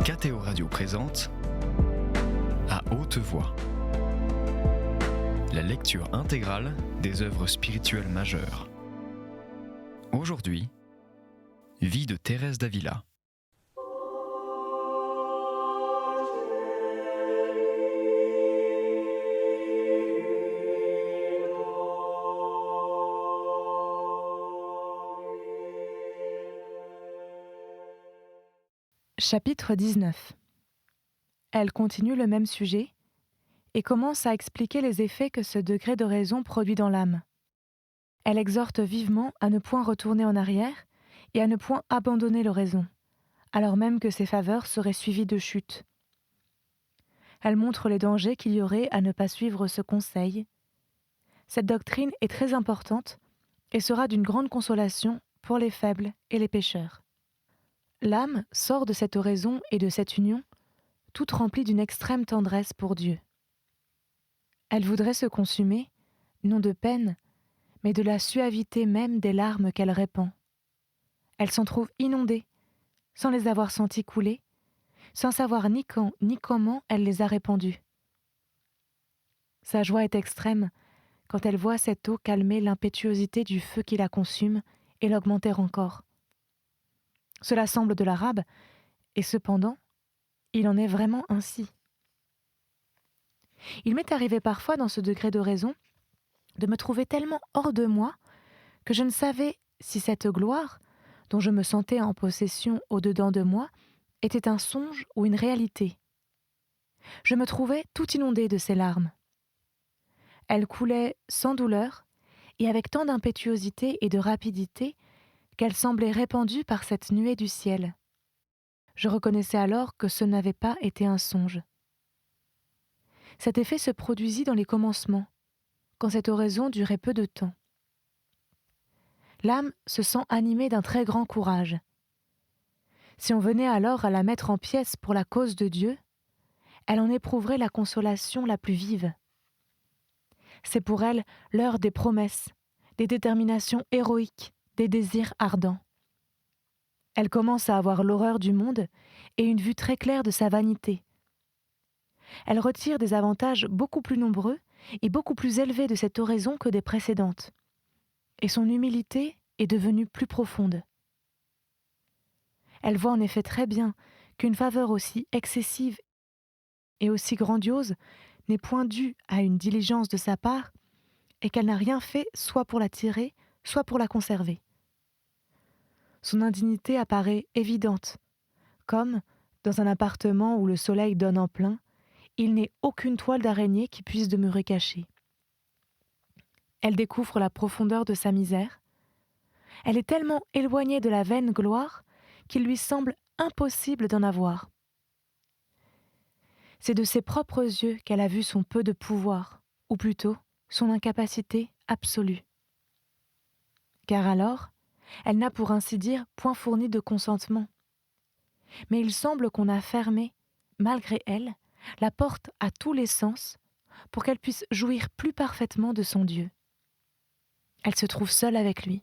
KTO Radio présente À haute voix, la lecture intégrale des œuvres spirituelles majeures. Aujourd'hui, Vie de Thérèse d'Avila. Chapitre 19. Elle continue le même sujet et commence à expliquer les effets que ce degré de raison produit dans l'âme. Elle exhorte vivement à ne point retourner en arrière et à ne point abandonner l'oraison, alors même que ses faveurs seraient suivies de chute. Elle montre les dangers qu'il y aurait à ne pas suivre ce conseil. Cette doctrine est très importante et sera d'une grande consolation pour les faibles et les pécheurs. L'âme sort de cette oraison et de cette union, toute remplie d'une extrême tendresse pour Dieu. Elle voudrait se consumer, non de peine, mais de la suavité même des larmes qu'elle répand. Elle s'en trouve inondée, sans les avoir senties couler, sans savoir ni quand ni comment elle les a répandues. Sa joie est extrême quand elle voit cette eau calmer l'impétuosité du feu qui la consume et l'augmenter encore. Cela semble de l'arabe, et cependant, il en est vraiment ainsi. Il m'est arrivé parfois dans ce degré de raison de me trouver tellement hors de moi que je ne savais si cette gloire, dont je me sentais en possession au-dedans de moi, était un songe ou une réalité. Je me trouvais tout inondée de ces larmes. Elles coulaient sans douleur et avec tant d'impétuosité et de rapidité qu'elles semblaient répandues par cette nuée du ciel. Je reconnaissais alors que ce n'avait pas été un songe. Cet effet se produisit dans les commencements, quand cette oraison durait peu de temps. L'âme se sent animée d'un très grand courage. Si on venait alors à la mettre en pièces pour la cause de Dieu, elle en éprouverait la consolation la plus vive. C'est pour elle l'heure des promesses, des déterminations héroïques, des désirs ardents. Elle commence à avoir l'horreur du monde et une vue très claire de sa vanité. Elle retire des avantages beaucoup plus nombreux et beaucoup plus élevés de cette oraison que des précédentes. Et son humilité est devenue plus profonde. Elle voit en effet très bien qu'une faveur aussi excessive et aussi grandiose n'est point due à une diligence de sa part et qu'elle n'a rien fait soit pour la tirer, soit pour la conserver. Son indignité apparaît évidente, comme, dans un appartement où le soleil donne en plein, il n'est aucune toile d'araignée qui puisse demeurer cachée. Elle découvre la profondeur de sa misère. Elle est tellement éloignée de la vaine gloire qu'il lui semble impossible d'en avoir. C'est de ses propres yeux qu'elle a vu son peu de pouvoir, ou plutôt son incapacité absolue. Car alors, elle n'a pour ainsi dire point fourni de consentement. Mais il semble qu'on a fermé, malgré elle, la porte à tous les sens pour qu'elle puisse jouir plus parfaitement de son Dieu. Elle se trouve seule avec lui.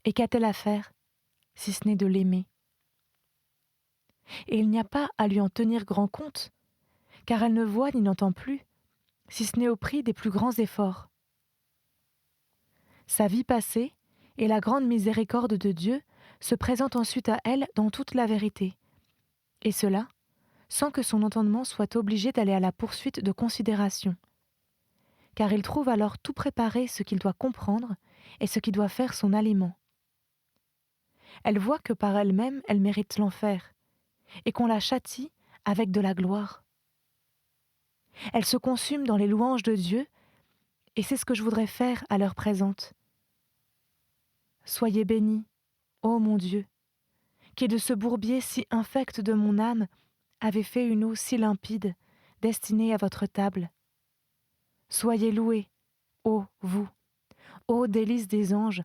Et qu'a-t-elle à faire, si ce n'est de l'aimer? Et il n'y a pas à lui en tenir grand compte, car elle ne voit ni n'entend plus, si ce n'est au prix des plus grands efforts. Sa vie passée et la grande miséricorde de Dieu se présentent ensuite à elle dans toute la vérité, et cela sans que son entendement soit obligé d'aller à la poursuite de considérations, car il trouve alors tout préparé ce qu'il doit comprendre et ce qui doit faire son aliment. Elle voit que par elle-même elle mérite l'enfer, et qu'on la châtie avec de la gloire. Elle se consume dans les louanges de Dieu, et c'est ce que je voudrais faire à l'heure présente. Soyez bénis, ô mon Dieu, qui de ce bourbier si infect de mon âme avez fait une eau si limpide, destinée à votre table. Soyez loués, ô vous, ô délices des anges,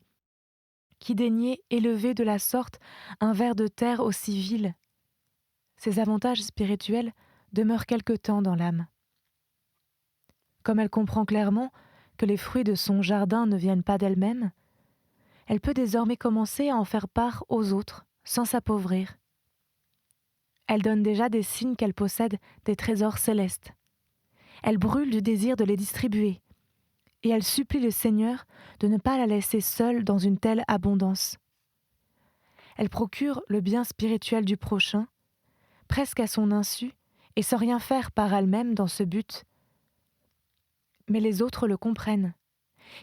qui daignez élever de la sorte un ver de terre aussi vil. Ces avantages spirituels demeurent quelque temps dans l'âme. Comme elle comprend clairement que les fruits de son jardin ne viennent pas d'elle-même, elle peut désormais commencer à en faire part aux autres, sans s'appauvrir. Elle donne déjà des signes qu'elle possède des trésors célestes. Elle brûle du désir de les distribuer, et elle supplie le Seigneur de ne pas la laisser seule dans une telle abondance. Elle procure le bien spirituel du prochain, presque à son insu, et sans rien faire par elle-même dans ce but. Mais les autres le comprennent,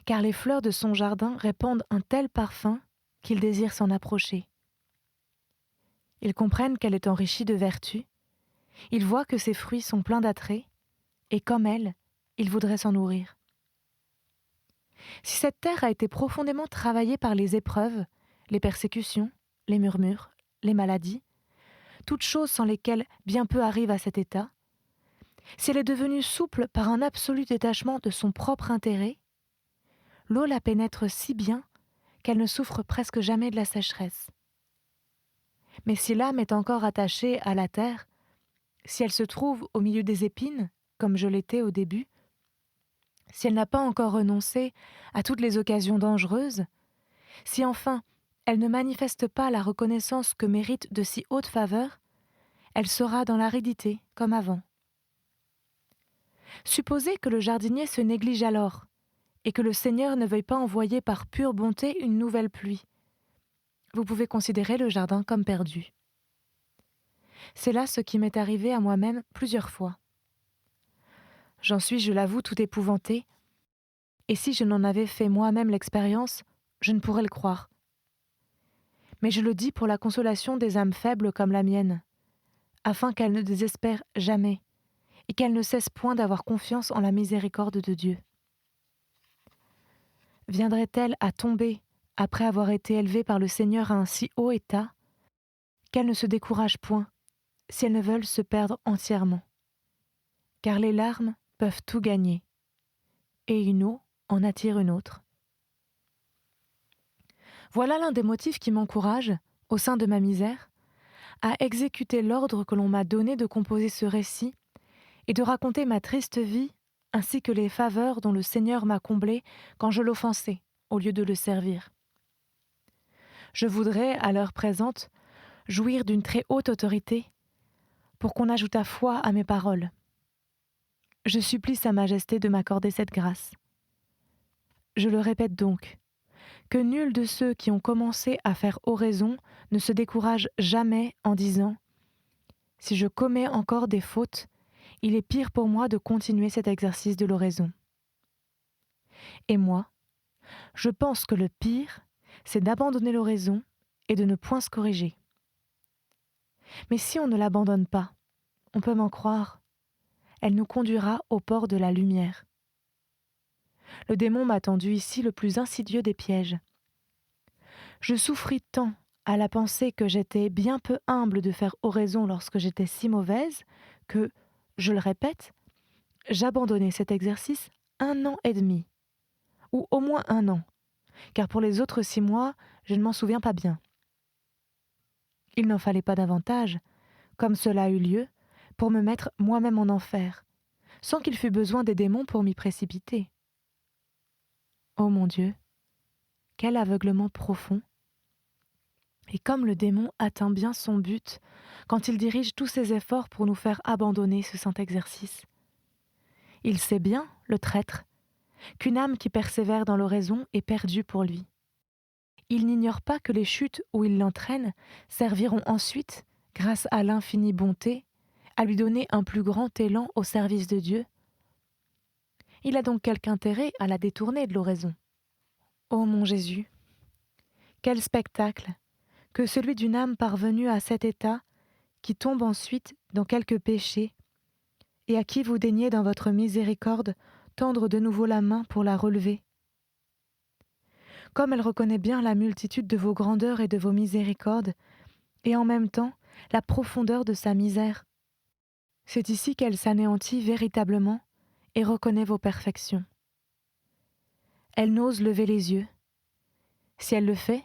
car les fleurs de son jardin répandent un tel parfum qu'ils désirent s'en approcher. Ils comprennent qu'elle est enrichie de vertus, ils voient que ses fruits sont pleins d'attraits, et comme elle, ils voudraient s'en nourrir. Si cette terre a été profondément travaillée par les épreuves, les persécutions, les murmures, les maladies, toutes choses sans lesquelles bien peu arrivent à cet état, si elle est devenue souple par un absolu détachement de son propre intérêt, l'eau la pénètre si bien qu'elle ne souffre presque jamais de la sécheresse. Mais si l'âme est encore attachée à la terre, si elle se trouve au milieu des épines, comme je l'étais au début, si elle n'a pas encore renoncé à toutes les occasions dangereuses, si enfin elle ne manifeste pas la reconnaissance que mérite de si hautes faveurs, elle sera dans l'aridité comme avant. Supposez que le jardinier se néglige alors, et que le Seigneur ne veuille pas envoyer par pure bonté une nouvelle pluie. Vous pouvez considérer le jardin comme perdu. C'est là ce qui m'est arrivé à moi-même plusieurs fois. J'en suis, je l'avoue, tout épouvantée, et si je n'en avais fait moi-même l'expérience, je ne pourrais le croire. Mais je le dis pour la consolation des âmes faibles comme la mienne, afin qu'elles ne désespèrent jamais, et qu'elles ne cessent point d'avoir confiance en la miséricorde de Dieu. Viendrait-elle à tomber après avoir été élevée par le Seigneur à un si haut état, qu'elles ne se découragent point, si elles ne veulent se perdre entièrement. Car les larmes peuvent tout gagner, et une eau en attire une autre. Voilà l'un des motifs qui m'encourage, au sein de ma misère, à exécuter l'ordre que l'on m'a donné de composer ce récit et de raconter ma triste vie ainsi que les faveurs dont le Seigneur m'a comblé quand je l'offensais, au lieu de le servir. Je voudrais, à l'heure présente, jouir d'une très haute autorité pour qu'on ajoutât foi à mes paroles. Je supplie Sa Majesté de m'accorder cette grâce. Je le répète donc, que nul de ceux qui ont commencé à faire oraison ne se décourage jamais en disant « Si je commets encore des fautes, il est pire pour moi de continuer cet exercice de l'oraison. » Et moi, je pense que le pire, c'est d'abandonner l'oraison et de ne point se corriger. Mais si on ne l'abandonne pas, on peut m'en croire, elle nous conduira au port de la lumière. Le démon m'a tendu ici le plus insidieux des pièges. Je souffris tant à la pensée que j'étais bien peu humble de faire oraison lorsque j'étais si mauvaise que, je le répète, j'abandonnai cet exercice 1 an et demi, ou au moins 1 an, car pour les autres 6 mois, je ne m'en souviens pas bien. Il n'en fallait pas davantage, comme cela a eu lieu, pour me mettre moi-même en enfer, sans qu'il fût besoin des démons pour m'y précipiter. Ô mon Dieu, quel aveuglement profond! Et comme le démon atteint bien son but quand il dirige tous ses efforts pour nous faire abandonner ce saint exercice. Il sait bien, le traître, qu'une âme qui persévère dans l'oraison est perdue pour lui. Il n'ignore pas que les chutes où il l'entraîne serviront ensuite, grâce à l'infinie bonté, à lui donner un plus grand élan au service de Dieu. Il a donc quelque intérêt à la détourner de l'oraison. Ô mon Jésus, quel spectacle que celui d'une âme parvenue à cet état, qui tombe ensuite dans quelque péché, et à qui vous daignez dans votre miséricorde tendre de nouveau la main pour la relever. Comme elle reconnaît bien la multitude de vos grandeurs et de vos miséricordes, et en même temps la profondeur de sa misère. C'est ici qu'elle s'anéantit véritablement et reconnaît vos perfections. Elle n'ose lever les yeux. Si elle le fait,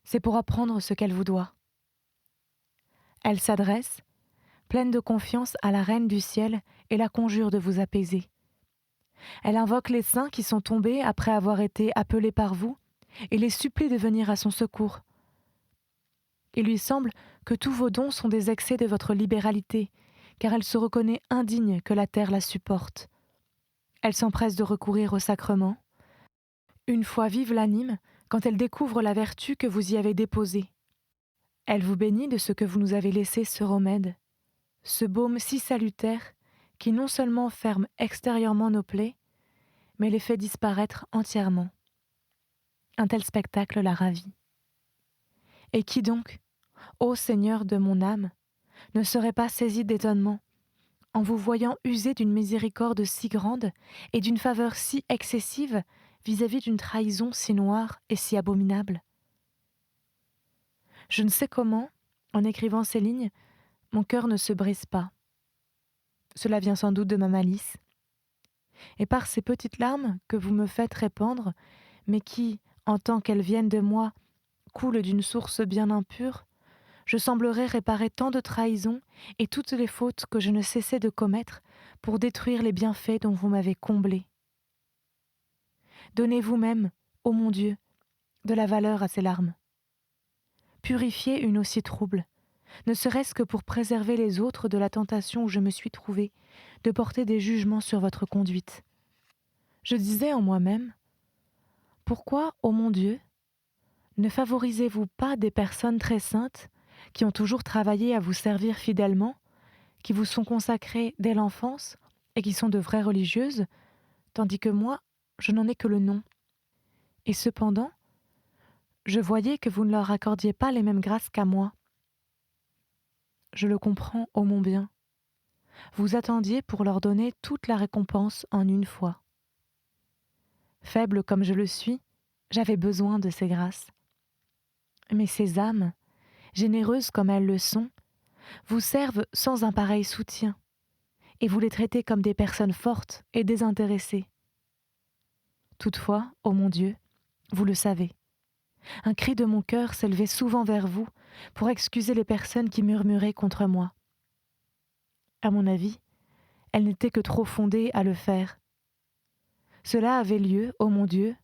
c'est pour apprendre ce qu'elle vous doit. Elle s'adresse, pleine de confiance, à la Reine du ciel et la conjure de vous apaiser. Elle invoque les saints qui sont tombés après avoir été appelés par vous et les supplie de venir à son secours. Il lui semble que tous vos dons sont des excès de votre libéralité, car elle se reconnaît indigne que la terre la supporte. Elle s'empresse de recourir au sacrement. Une foi vive l'anime quand elle découvre la vertu que vous y avez déposée. Elle vous bénit de ce que vous nous avez laissé ce remède, ce baume si salutaire qui non seulement ferme extérieurement nos plaies, mais les fait disparaître entièrement. Un tel spectacle la ravit. Et qui donc, ô Seigneur de mon âme, ne serait pas saisi d'étonnement en vous voyant user d'une miséricorde si grande et d'une faveur si excessive vis-à-vis d'une trahison si noire et si abominable? Je ne sais comment, en écrivant ces lignes, mon cœur ne se brise pas. Cela vient sans doute de ma malice. Et par ces petites larmes que vous me faites répandre, mais qui, en tant qu'elles viennent de moi, coulent d'une source bien impure, je semblerais réparer tant de trahisons et toutes les fautes que je ne cessais de commettre pour détruire les bienfaits dont vous m'avez comblé. Donnez vous-même, ô mon Dieu, de la valeur à ces larmes. Purifiez une eau si trouble, ne serait-ce que pour préserver les autres de la tentation où je me suis trouvée, de porter des jugements sur votre conduite. Je disais en moi-même, pourquoi, ô mon Dieu, ne favorisez-vous pas des personnes très saintes qui ont toujours travaillé à vous servir fidèlement, qui vous sont consacrées dès l'enfance et qui sont de vraies religieuses, tandis que moi, je n'en ai que le nom. Et cependant, je voyais que vous ne leur accordiez pas les mêmes grâces qu'à moi. Je le comprends, ô mon bien. Vous attendiez pour leur donner toute la récompense en une fois. Faible comme je le suis, j'avais besoin de ces grâces. Mais ces âmes, généreuses comme elles le sont, vous servent sans un pareil soutien, et vous les traitez comme des personnes fortes et désintéressées. Toutefois, ô mon Dieu, vous le savez, un cri de mon cœur s'élevait souvent vers vous pour excuser les personnes qui murmuraient contre moi. À mon avis, elles n'étaient que trop fondées à le faire. Cela avait lieu, ô mon Dieu,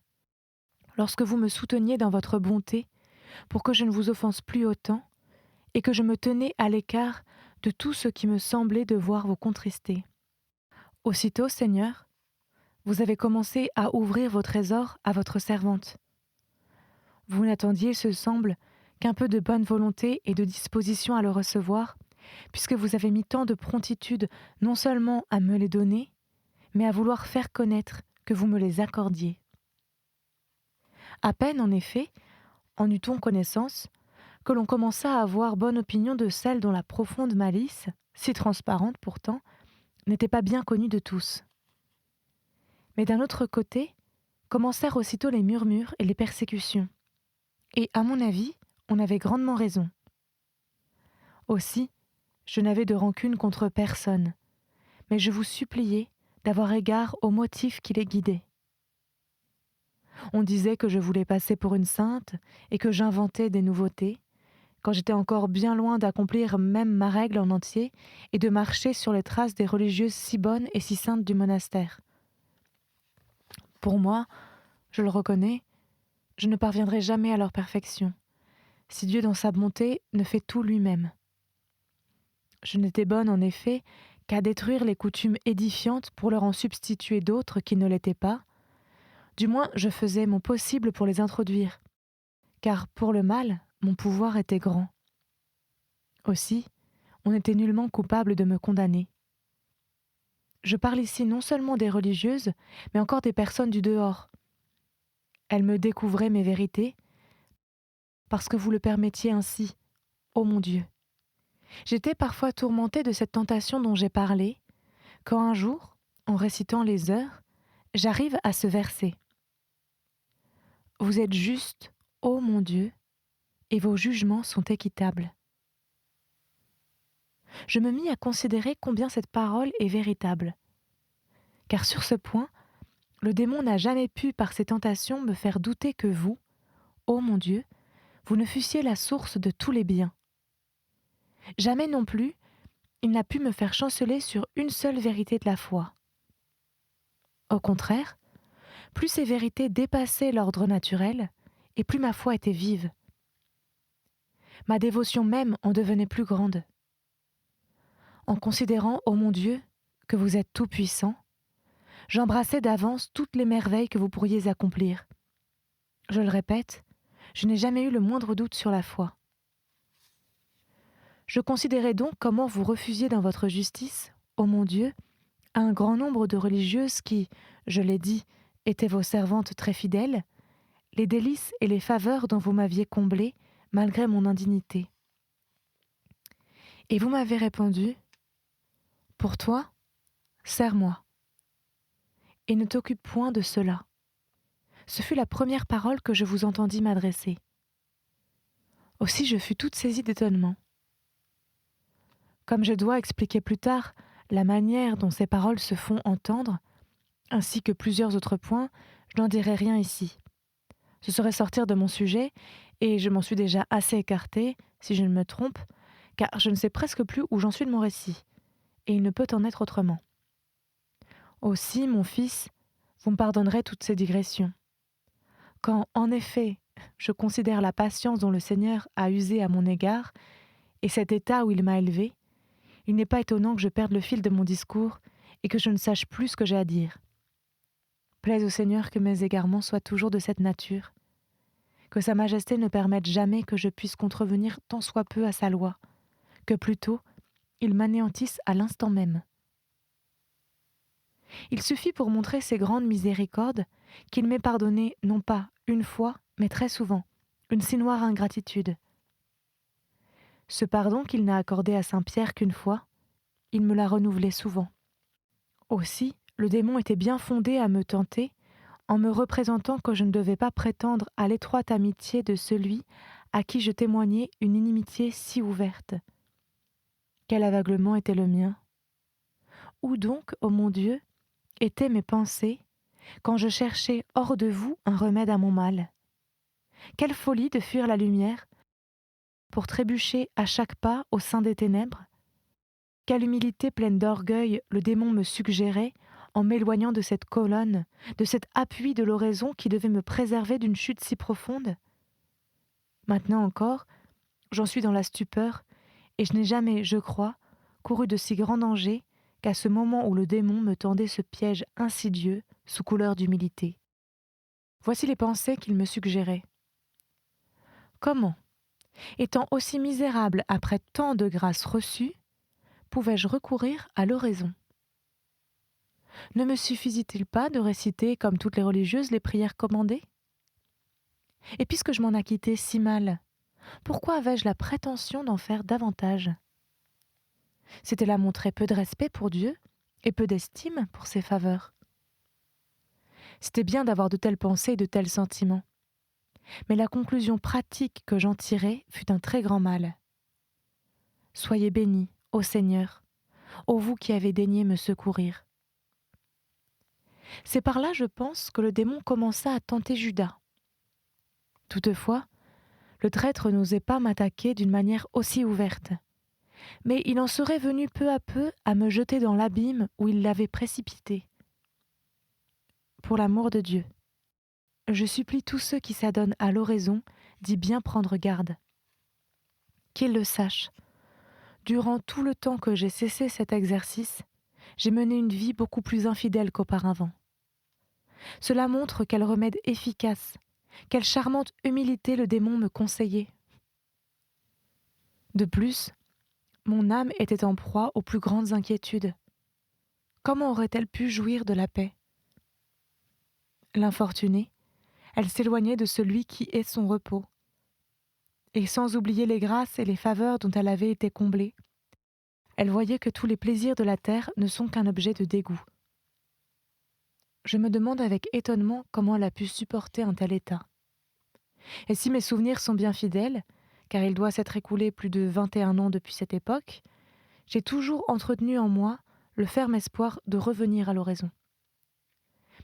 lorsque vous me souteniez dans votre bonté pour que je ne vous offense plus autant et que je me tenais à l'écart de tout ce qui me semblait devoir vous contrister. Aussitôt, Seigneur, vous avez commencé à ouvrir vos trésors à votre servante. Vous n'attendiez, ce semble, qu'un peu de bonne volonté et de disposition à le recevoir, puisque vous avez mis tant de promptitude non seulement à me les donner, mais à vouloir faire connaître que vous me les accordiez. À peine, en effet, en eut-on connaissance, que l'on commença à avoir bonne opinion de celle dont la profonde malice, si transparente pourtant, n'était pas bien connue de tous. Mais d'un autre côté, commencèrent aussitôt les murmures et les persécutions. Et, à mon avis, on avait grandement raison. Aussi, je n'avais de rancune contre personne, mais je vous suppliais d'avoir égard aux motifs qui les guidaient. On disait que je voulais passer pour une sainte et que j'inventais des nouveautés, quand j'étais encore bien loin d'accomplir même ma règle en entier et de marcher sur les traces des religieuses si bonnes et si saintes du monastère. Pour moi, je le reconnais, je ne parviendrai jamais à leur perfection, si Dieu dans sa bonté ne fait tout lui-même. Je n'étais bonne en effet qu'à détruire les coutumes édifiantes pour leur en substituer d'autres qui ne l'étaient pas. Du moins, je faisais mon possible pour les introduire, car pour le mal, mon pouvoir était grand. Aussi, on n'était nullement coupable de me condamner. Je parle ici non seulement des religieuses, mais encore des personnes du dehors. Elles me découvraient mes vérités, parce que vous le permettiez ainsi, ô mon Dieu. J'étais parfois tourmentée de cette tentation dont j'ai parlé, quand un jour, en récitant les heures, j'arrive à ce verset. Vous êtes juste, ô mon Dieu, et vos jugements sont équitables. Je me mis à considérer combien cette parole est véritable. Car sur ce point, le démon n'a jamais pu, par ses tentations, me faire douter que vous, ô mon Dieu, vous ne fussiez la source de tous les biens. Jamais non plus, il n'a pu me faire chanceler sur une seule vérité de la foi. Au contraire, plus ces vérités dépassaient l'ordre naturel, et plus ma foi était vive. Ma dévotion même en devenait plus grande. En considérant, ô mon Dieu, que vous êtes tout-puissant, j'embrassais d'avance toutes les merveilles que vous pourriez accomplir. Je le répète, je n'ai jamais eu le moindre doute sur la foi. Je considérais donc comment vous refusiez dans votre justice, ô mon Dieu, à un grand nombre de religieuses qui, je l'ai dit, étaient vos servantes très fidèles, les délices et les faveurs dont vous m'aviez comblée malgré mon indignité. Et vous m'avez répondu, « Pour toi, sers-moi. Et ne t'occupe point de cela. » Ce fut la première parole que je vous entendis m'adresser. Aussi je fus toute saisie d'étonnement. Comme je dois expliquer plus tard la manière dont ces paroles se font entendre, ainsi que plusieurs autres points, je n'en dirai rien ici. Ce serait sortir de mon sujet, et je m'en suis déjà assez écartée, si je ne me trompe, car je ne sais presque plus où j'en suis de mon récit, et il ne peut en être autrement. Aussi, mon fils, vous me pardonnerez toutes ces digressions. Quand, en effet, je considère la patience dont le Seigneur a usé à mon égard, et cet état où il m'a élevé, il n'est pas étonnant que je perde le fil de mon discours et que je ne sache plus ce que j'ai à dire. Plaise au Seigneur que mes égarements soient toujours de cette nature, que Sa Majesté ne permette jamais que je puisse contrevenir tant soit peu à sa loi, que plutôt il m'anéantisse à l'instant même. Il suffit pour montrer ses grandes miséricordes qu'il m'ait pardonné non pas une fois, mais très souvent, une si noire ingratitude. Ce pardon qu'il n'a accordé à Saint Pierre qu'une fois, il me l'a renouvelé souvent. Aussi, le démon était bien fondé à me tenter en me représentant que je ne devais pas prétendre à l'étroite amitié de celui à qui je témoignais une inimitié si ouverte. Quel aveuglement était le mien! Où donc, ô mon Dieu, étaient mes pensées quand je cherchais hors de vous un remède à mon mal? Quelle folie de fuir la lumière pour trébucher à chaque pas au sein des ténèbres! Quelle humilité pleine d'orgueil le démon me suggérait en m'éloignant de cette colonne, de cet appui de l'oraison qui devait me préserver d'une chute si profonde! Maintenant encore, j'en suis dans la stupeur, et je n'ai jamais, je crois, couru de si grands dangers qu'à ce moment où le démon me tendait ce piège insidieux sous couleur d'humilité. Voici les pensées qu'il me suggérait. Comment, étant aussi misérable après tant de grâces reçues, pouvais-je recourir à l'oraison? Ne me suffisait-il pas de réciter, comme toutes les religieuses, les prières commandées? Et puisque je m'en acquittais si mal, pourquoi avais-je la prétention d'en faire davantage? C'était là montrer peu de respect pour Dieu et peu d'estime pour ses faveurs. C'était bien d'avoir de telles pensées et de tels sentiments. Mais la conclusion pratique que j'en tirai fut un très grand mal. Soyez bénis, ô Seigneur, ô vous qui avez daigné me secourir. C'est par là, je pense, que le démon commença à tenter Judas. Toutefois, le traître n'osait pas m'attaquer d'une manière aussi ouverte. Mais il en serait venu peu à peu à me jeter dans l'abîme où il l'avait précipité. Pour l'amour de Dieu, je supplie tous ceux qui s'adonnent à l'oraison d'y bien prendre garde. Qu'ils le sachent, durant tout le temps que j'ai cessé cet exercice, j'ai mené une vie beaucoup plus infidèle qu'auparavant. Cela montre quel remède efficace, quelle charmante humilité le démon me conseillait. De plus, mon âme était en proie aux plus grandes inquiétudes. Comment aurait-elle pu jouir de la paix? L'infortunée, elle s'éloignait de celui qui est son repos. Et sans oublier les grâces et les faveurs dont elle avait été comblée, elle voyait que tous les plaisirs de la terre ne sont qu'un objet de dégoût. Je me demande avec étonnement comment elle a pu supporter un tel état. Et si mes souvenirs sont bien fidèles, car il doit s'être écoulé plus de 21 ans depuis cette époque, j'ai toujours entretenu en moi le ferme espoir de revenir à l'oraison.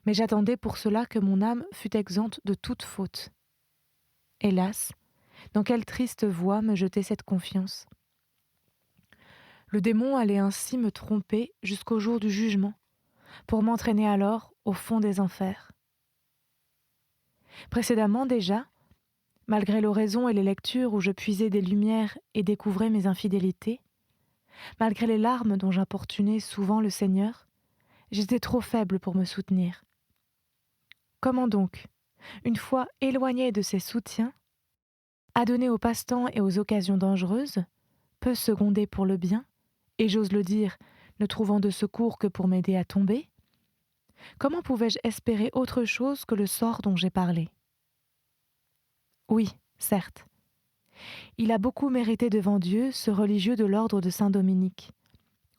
Mais j'attendais pour cela que mon âme fût exempte de toute faute. Hélas, dans quelle triste voie me jetait cette confiance? Le démon allait ainsi me tromper jusqu'au jour du jugement, pour m'entraîner alors au fond des enfers. Précédemment déjà, Malgré l'oraison et les lectures où je puisais des lumières et découvrais mes infidélités, malgré les larmes dont j'importunais souvent le Seigneur, j'étais trop faible pour me soutenir. Comment donc, une fois éloignée de ces soutiens, adonnée aux passe-temps et aux occasions dangereuses, peu secondée pour le bien, et j'ose le dire, ne trouvant de secours que pour m'aider à tomber, comment pouvais-je espérer autre chose que le sort dont j'ai parlé ? Oui, certes, il a beaucoup mérité devant Dieu ce religieux de l'ordre de Saint-Dominique,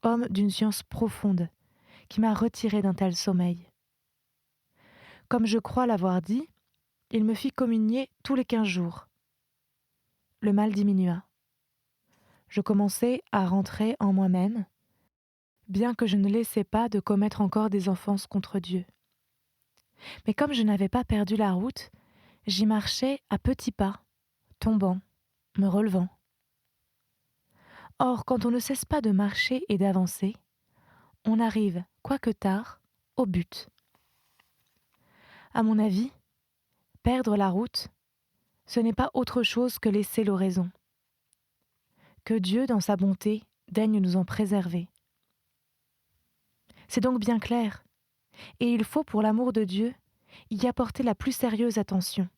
homme d'une science profonde, qui m'a retiré d'un tel sommeil. Comme je crois l'avoir dit, il me fit communier tous les 15 jours. Le mal diminua. Je commençai à rentrer en moi-même, bien que je ne laissais pas de commettre encore des offenses contre Dieu. Mais comme je n'avais pas perdu la route, j'y marchais à petits pas, tombant, me relevant. Or, quand on ne cesse pas de marcher et d'avancer, on arrive, quoique tard, au but. À mon avis, perdre la route, ce n'est pas autre chose que laisser l'oraison. Que Dieu, dans sa bonté, daigne nous en préserver. C'est donc bien clair, et il faut, pour l'amour de Dieu, y apporter la plus sérieuse attention.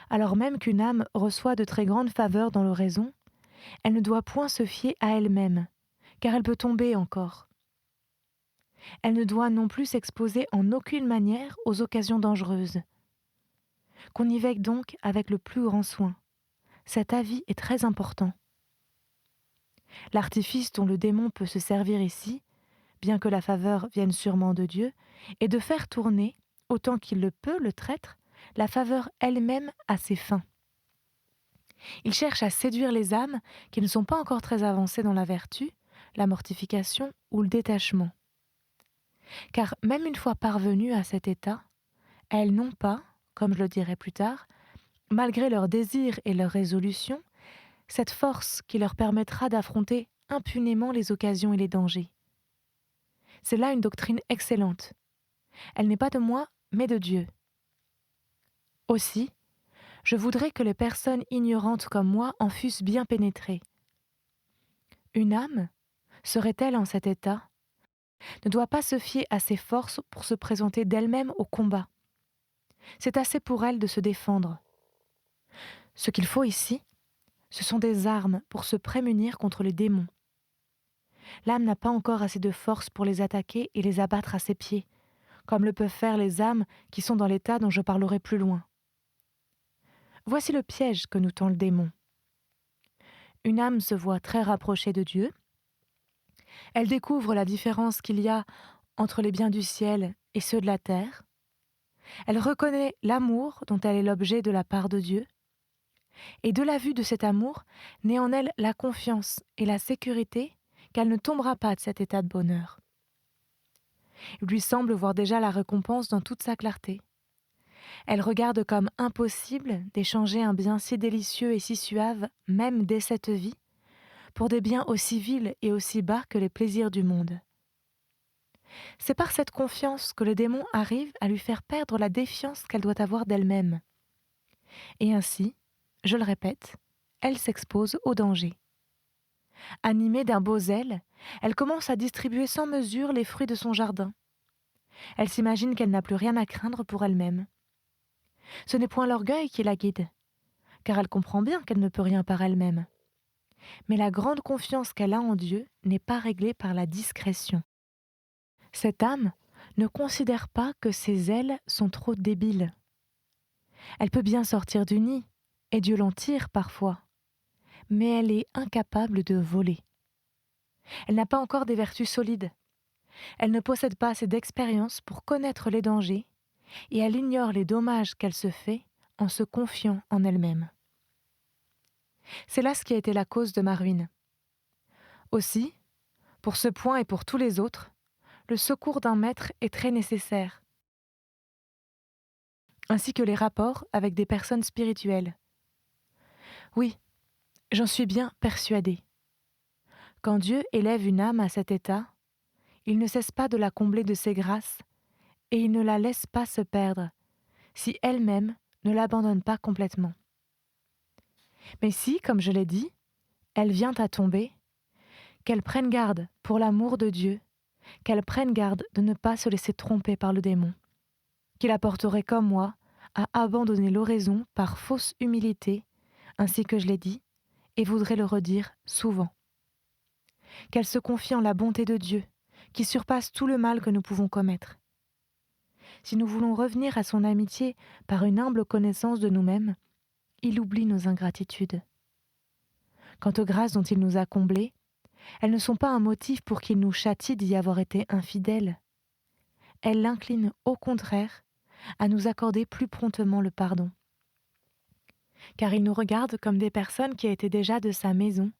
Alors même qu'une âme reçoit de très grandes faveurs dans l'oraison, elle ne doit point se fier à elle-même, car elle peut tomber encore. Elle ne doit non plus s'exposer en aucune manière aux occasions dangereuses. Qu'on y veille donc avec le plus grand soin. Cet avis est très important. L'artifice dont le démon peut se servir ici, bien que la faveur vienne sûrement de Dieu, est de faire tourner, autant qu'il le peut, le traître, la faveur elle-même à ses fins. Il cherche à séduire les âmes qui ne sont pas encore très avancées dans la vertu, la mortification ou le détachement. Car même une fois parvenues à cet état, elles n'ont pas, comme je le dirai plus tard, malgré leurs désirs et leurs résolutions, cette force qui leur permettra d'affronter impunément les occasions et les dangers. C'est là une doctrine excellente. Elle n'est pas de moi, mais de Dieu. Aussi, je voudrais que les personnes ignorantes comme moi en fussent bien pénétrées. Une âme, serait-elle en cet état, ne doit pas se fier à ses forces pour se présenter d'elle-même au combat. C'est assez pour elle de se défendre. Ce qu'il faut ici, ce sont des armes pour se prémunir contre les démons. L'âme n'a pas encore assez de force pour les attaquer et les abattre à ses pieds, comme le peuvent faire les âmes qui sont dans l'état dont je parlerai plus loin. Voici le piège que nous tend le démon. Une âme se voit très rapprochée de Dieu. Elle découvre la différence qu'il y a entre les biens du ciel et ceux de la terre. Elle reconnaît l'amour dont elle est l'objet de la part de Dieu. Et de la vue de cet amour naît en elle la confiance et la sécurité qu'elle ne tombera pas de cet état de bonheur. Il lui semble voir déjà la récompense dans toute sa clarté. Elle regarde comme impossible d'échanger un bien si délicieux et si suave, même dès cette vie, pour des biens aussi vils et aussi bas que les plaisirs du monde. C'est par cette confiance que le démon arrive à lui faire perdre la défiance qu'elle doit avoir d'elle-même. Et ainsi, je le répète, elle s'expose au danger. Animée d'un beau zèle, elle commence à distribuer sans mesure les fruits de son jardin. Elle s'imagine qu'elle n'a plus rien à craindre pour elle-même. Ce n'est point l'orgueil qui la guide, car elle comprend bien qu'elle ne peut rien par elle-même. Mais la grande confiance qu'elle a en Dieu n'est pas réglée par la discrétion. Cette âme ne considère pas que ses ailes sont trop débiles. Elle peut bien sortir du nid, et Dieu l'en tire parfois, mais elle est incapable de voler. Elle n'a pas encore des vertus solides. Elle ne possède pas assez d'expérience pour connaître les dangers, et elle ignore les dommages qu'elle se fait en se confiant en elle-même. C'est là ce qui a été la cause de ma ruine. Aussi, pour ce point et pour tous les autres, le secours d'un maître est très nécessaire, ainsi que les rapports avec des personnes spirituelles. Oui, j'en suis bien persuadée. Quand Dieu élève une âme à cet état, il ne cesse pas de la combler de ses grâces, et il ne la laisse pas se perdre, si elle-même ne l'abandonne pas complètement. Mais si, comme je l'ai dit, elle vient à tomber, qu'elle prenne garde, pour l'amour de Dieu, qu'elle prenne garde de ne pas se laisser tromper par le démon, qui la porterait comme moi à abandonner l'oraison par fausse humilité, ainsi que je l'ai dit, et voudrait le redire souvent. Qu'elle se confie en la bonté de Dieu, qui surpasse tout le mal que nous pouvons commettre. Si nous voulons revenir à son amitié par une humble connaissance de nous-mêmes, il oublie nos ingratitudes. Quant aux grâces dont il nous a comblés, elles ne sont pas un motif pour qu'il nous châtie d'y avoir été infidèles. Elles l'inclinent au contraire à nous accorder plus promptement le pardon. Car il nous regarde comme des personnes qui étaient déjà de sa maison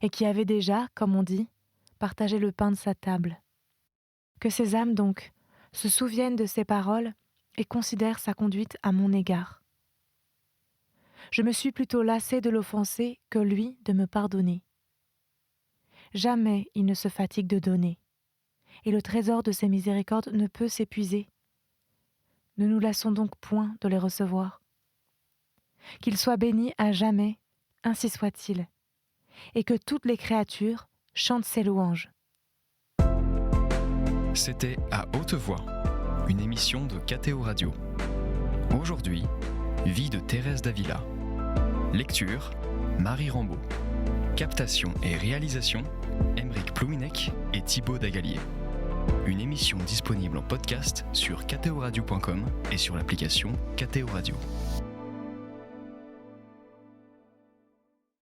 et qui avaient déjà, comme on dit, partagé le pain de sa table. Que ces âmes donc se souviennent de ses paroles et considèrent sa conduite à mon égard. Je me suis plutôt lassée de l'offenser que lui de me pardonner. Jamais il ne se fatigue de donner, et le trésor de ses miséricordes ne peut s'épuiser. Ne nous lassons donc point de les recevoir. Qu'il soit béni à jamais, ainsi soit-il, et que toutes les créatures chantent ses louanges. C'était À haute voix, une émission de KTO Radio. Aujourd'hui, Vie de Thérèse d'Avila. Lecture, Marie Rambaud. Captation et réalisation, Aymeric Plouminec et Thibaut Dagalier. Une émission disponible en podcast sur ktoradio.com et sur l'application KTO Radio.